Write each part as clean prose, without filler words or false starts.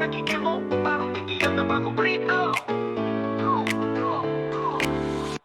nakikita mo, parang tigilan na bagong prito.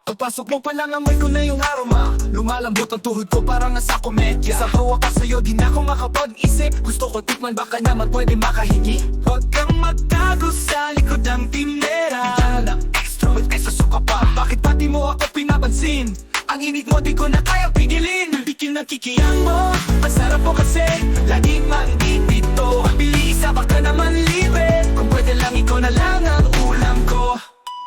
Pagpasok mo pa lang amoy ko na yung aroma. Lumalambot ang tuhod ko parang nasa komedya. Sa bawa ka sa'yo di na ako makapag-isip. Gusto ko tikman baka naman pwede makahingi. Huwag kang magtago sa likod ng tindera. Bigyan na ng extra with extra suka pa. Bakit pati mo ako pinapansin? Ang init mo di ko na kaya pigilin. Bikin ng kikiyang mo, masarap mo kasi laging mainit dito. Ang bilis baka naman libre. Kung pwede lang ikaw na lang ang ulam ko.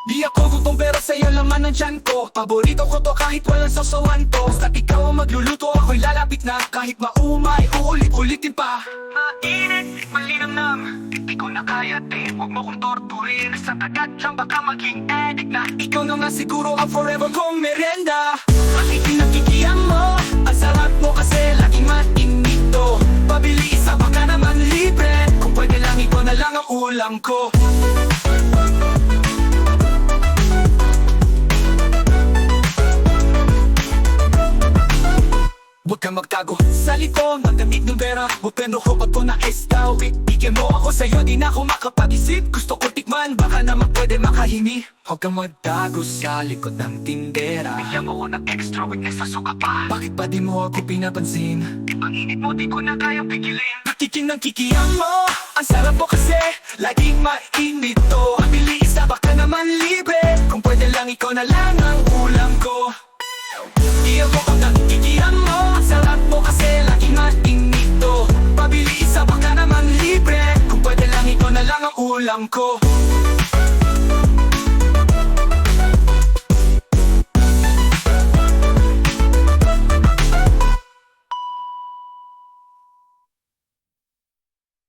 Di ako gutom pero sa'yo laman ng tiyan ko. Paborito ko to kahit walang sasawan to. Basta ikaw ang magluluto ako'y lalapit na. Kahit maumay, uulit-ulitin pa. Mainit, malinamnam, di ko na kaya huwag mo kong torturin. Sa tagat siyang baka maging addict na. Ikaw na nga siguro ang forever kong merenda. Makikin ang kikiyang mo, ang sarap mo kasi laging mainit to. Pabili isa baka naman libre. Kung pwede lang ikaw na lang ang ulam ko. Huwag kang magtago sa likod ng damit ng pera. Bupendo ko pag ko na-estaw. Bigyan mo ako sa'yo, di na ako makapag-isip. Gusto ko tikman, baka naman pwede makahingi. Huwag kang magtago sa likod ng tindera. Bigyan mo ko ng extra with extra suka pa. Bakit pa di mo ako pinapansin? Ang init mo di ko na kayang pigilin. Nakikin ng kikiyang mo, ang sarap mo kasi laging mainit to. Ang bilis baka naman libre. Kung pwede lang ikaw na lang ang ulam ko. Iyan mo kung nakikikihan mo. Sarap mo kasi laging mainit to. Pabili isa baka naman libre. Kung pwede lang ikaw na lang ang ulam ko.